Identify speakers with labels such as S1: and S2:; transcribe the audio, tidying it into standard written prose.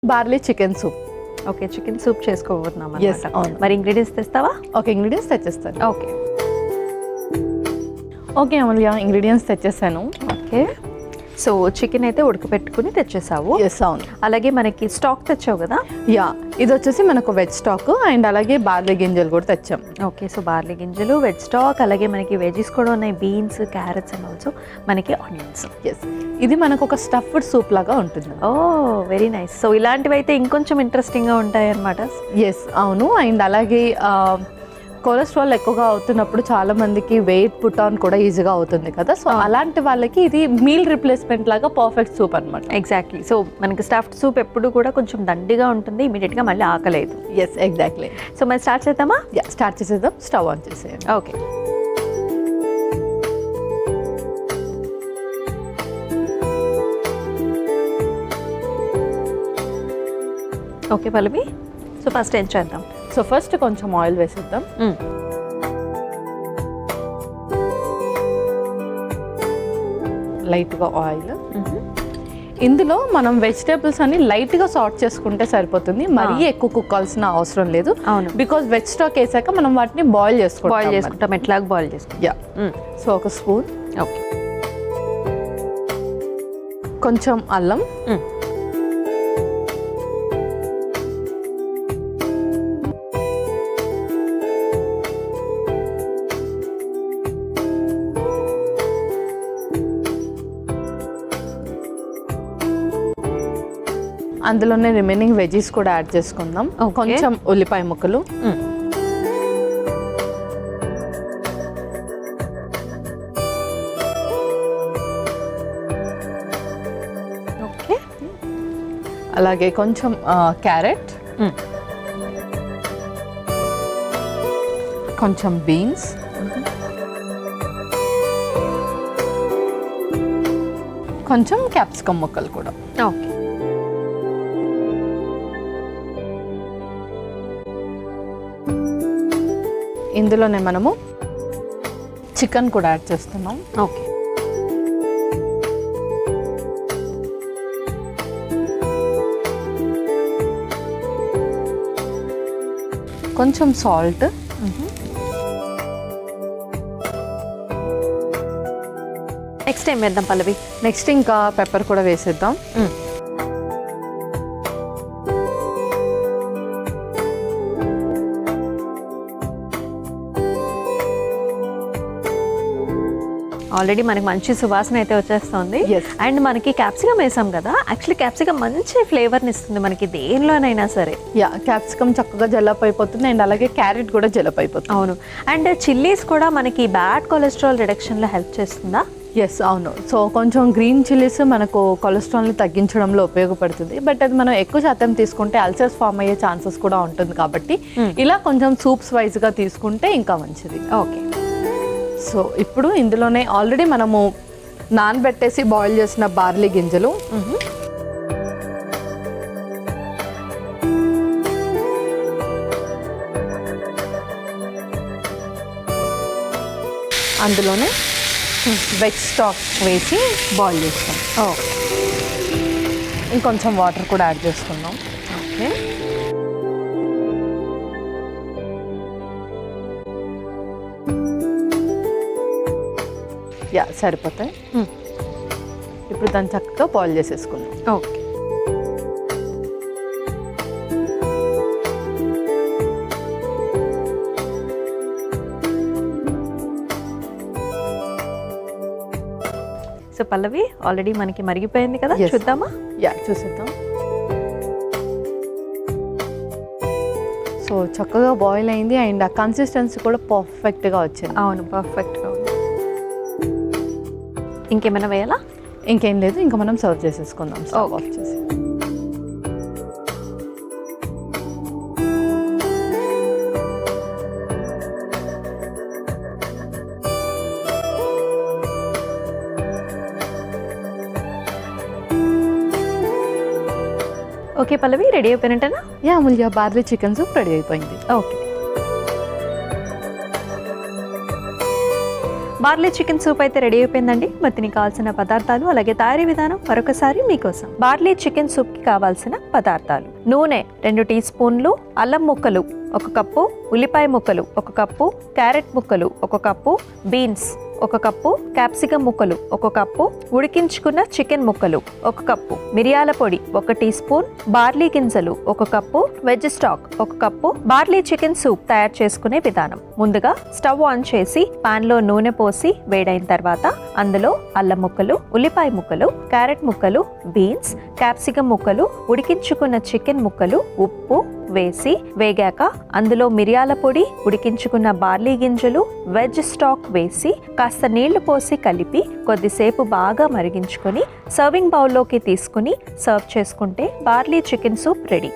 S1: Barley chicken soup.
S2: Okay, chicken soup చేసుకోబోతున్నాం
S1: Yes,
S2: అన్నమాట.
S1: అవును.
S2: మరి ఇంగ్రీడియంట్స్ తెస్తావా?
S1: ఓకే, ఇంగ్రీడియంట్స్ తెచ్చేస్తాను.
S2: ఓకే
S1: ఓకే అమూల్య, ఇంగ్రీడియంట్స్ తెచ్చేసాను.
S2: ఓకే. సో చికెన్ అయితే ఉడకపెట్టుకుని తెచ్చేసావు.
S1: ఎస్, అవును.
S2: అలాగే మనకి స్టాక్ తెచ్చావు కదా?
S1: యా, ఇది వచ్చేసి మనకు వెజ్ స్టాక్ అండ్ అలాగే బార్లీ గింజలు కూడా తెచ్చాం.
S2: ఓకే, సో బార్లీ గింజలు, వెజ్ స్టాక్, అలాగే మనకి వెజీస్ కూడా ఉన్నాయి, బీన్స్, క్యారెట్స్ అండ్ ఆల్సో మనకి ఆనియన్స్.
S1: ఎస్, ఇది మనకు ఒక స్టఫ్డ్ సూప్ లాగా ఉంటుంది.
S2: ఓ వెరీ నైస్. సో ఇలాంటివి అయితే ఇంకొంచెం ఇంట్రెస్టింగ్గా ఉంటాయి అన్నమాట.
S1: ఎస్, అవును. అండ్ అలాగే కొలెస్ట్రాల్ ఎక్కువగా అవుతున్నప్పుడు చాలా మందికి వెయిట్ పుట్ ఆన్ కూడా ఈజీగా అవుతుంది కదా. సో అలాంటి వాళ్ళకి ఇది మీల్ రిప్లేస్మెంట్ లాగా పర్ఫెక్ట్ సూప్ అనమాట.
S2: ఎగ్జాక్ట్లీ. సో మనకి స్టఫ్డ్ సూప్ ఎప్పుడు కూడా కొంచెం దండిగా ఉంటుంది, ఇమీడియట్గా మళ్ళీ ఆకలేదు.
S1: Yes, exactly.
S2: సో మరి స్టార్ట్ చేద్దామా?
S1: యా, స్టార్ట్ చేసేద్దాం. స్టవ్ ఆన్ చేసేయండి.
S2: Okay. Okay Pallavi, so first ఏం చేద్దాం?
S1: సో ఫస్ట్ కొంచెం ఆయిల్ వేసేద్దాం. లైట్గా ఆయిల్. ఇందులో మనం వెజిటేబుల్స్ అన్ని లైట్గా సార్ట్ చేసుకుంటే సరిపోతుంది, మరీ ఎక్కువ కుక్ కావాల్సిన అవసరం లేదు.
S2: అవును,
S1: బికాజ్ వెజ్ స్టాక్ వేసాక మనం వాటిని బాయిల్
S2: చేసుకుంటాం. ఎట్లాగ బాయిల్ చేసుకుంటాం?
S1: యా. సో ఒక స్పూన్.
S2: ఓకే.
S1: కొంచెం అల్లం. అందులోనే రిమైనింగ్ వెజీస్ కూడా యాడ్ చేసుకుందాం. కొంచెం ఉల్లిపాయ ముక్కలు.
S2: ఓకే.
S1: అలాగే కొంచెం క్యారెట్, కొంచెం బీన్స్, కొంచెం క్యాప్సికమ్ ముక్కలు కూడా.
S2: ఓకే.
S1: ఇందులోనే మనము చికెన్ కూడా యాడ్ చేస్తున్నాం.
S2: ఓకే.
S1: కొంచెం సాల్ట్.
S2: నెక్స్ట్ ఏం వేద్దాం పల్లవి?
S1: నెక్స్ట్ ఇంకా పెప్పర్ కూడా వేసేద్దాం.
S2: ఆల్రెడీ మనకి మంచి సువాసన అయితే వచ్చేస్తుంది. అండ్ మనకి క్యాప్సికమ్ వేసాం కదా, యాక్చువల్లీ క్యాప్సికమ్ మంచి ఫ్లేవర్ని ఇస్తుంది మనకి దేనిలోనైనా సరే.
S1: యా, క్యాప్సికమ్ చక్కగా జలప్ అయిపోతుంది అండ్ అలాగే క్యారెట్ కూడా జలప్ అయిపోతుంది.
S2: అవును. అండ్ చిల్లీస్ కూడా మనకి బ్యాడ్ కొలెస్ట్రాల్ రిడక్షన్లో హెల్ప్ చేస్తుందా?
S1: ఎస్, అవును. సో కొంచెం గ్రీన్ చిల్లీస్ మనకు కొలెస్ట్రాల్ని తగ్గించడంలో ఉపయోగపడుతుంది, బట్ అది మనం ఎక్కువ శాతం తీసుకుంటే అల్సర్స్ ఫామ్ అయ్యే ఛాన్సెస్ కూడా ఉంటుంది కాబట్టి ఇలా కొంచెం సూప్స్ వైజ్గా తీసుకుంటే ఇంకా మంచిది.
S2: ఓకే.
S1: సో ఇప్పుడు ఇందులోనే ఆల్రెడీ మనము నానబెట్టేసి బాయిల్ చేసిన బార్లీ గింజలు, అందులోనే వెజ్ స్టాక్ వేసి బాయిల్ చేస్తాం. ఇంకొంచెం వాటర్ కూడా యాడ్ చేసుకుందాం.
S2: ఓకే.
S1: యా, సరిపోతాయి. ఇప్పుడు దాన్ని చక్కగా బాయిల్ చేసేసుకుందాం.
S2: ఓకే. సో పల్లవి, ఆల్రెడీ మనకి మరిగిపోయింది కదా, చూద్దామా?
S1: యా, చూసేద్దాం. సో చక్కగా బాయిల్ అయింది అండ్ ఆ కన్సిస్టెన్సీ కూడా పర్ఫెక్ట్గా వచ్చింది.
S2: అవును, పర్ఫెక్ట్గా ఉంది. ఇంకేమైనా వేయాలా?
S1: ఇంకేం లేదు, ఇంకా మనం సర్వ్ చేసేసుకుందాం. స్టవ్ ఆఫ్ చేసి.
S2: ఓకే పల్లవి, రెడీ అయిపోయినట్టేనా?
S1: యా అమూల్య, బార్లీ చికెన్ సూప్ రెడీ అయిపోయింది.
S2: ఓకే. బార్లీ చికెన్ సూప్ అయితే రెడీ అయిపోయిందండి. మరి దీనికి కావాల్సిన పదార్థాలు అలాగే తయారీ విధానం మరొకసారి మీకోసం. బార్లీ చికెన్ సూప్ కి కావాల్సిన పదార్థాలు: నూనె 2 టీ స్పూన్లు, అల్లం ముక్కలు 1 కప్పు, ఉల్లిపాయ ముక్కలు 1 కప్పు, క్యారెట్ ముక్కలు 1 కప్పు, బీన్స్ 1 కప్పు, క్యాప్సికమ్ ముక్కలు 1 కప్పు, ఉడికించుకున్న చికెన్ ముక్కలు 1 కప్పు, మిరియాల పొడి 1 టీ స్పూన్, బార్లీ గింజలు 1 cup, veg stock 1 cup. Barley chicken soup తయారు చేసుకునే విధానం: ముందుగా స్టవ్ ఆన్ చేసి పాన్ లో నూనె పోసి వేడైన తర్వాత అందులో అల్లం ముక్కలు, ఉల్లిపాయ ముక్కలు, క్యారెట్ ముక్కలు, బీన్స్, క్యాప్సికమ్ ముక్కలు, ఉడికించుకున్న చికెన్ ముక్కలు, ఉప్పు వేసి వేగాక అందులో మిరియాల పొడి, ఉడికించుకున్న బార్లీ గింజలు, వెజ్ స్టాక్ వేసి కాస్త నీళ్లు పోసి కలిపి కొద్దిసేపు బాగా మరిగించుకొని సర్వింగ్ బౌల్లోకి తీసుకుని సర్వ్ చేసుకుంటే బార్లీ చికెన్ సూప్ రెడీ.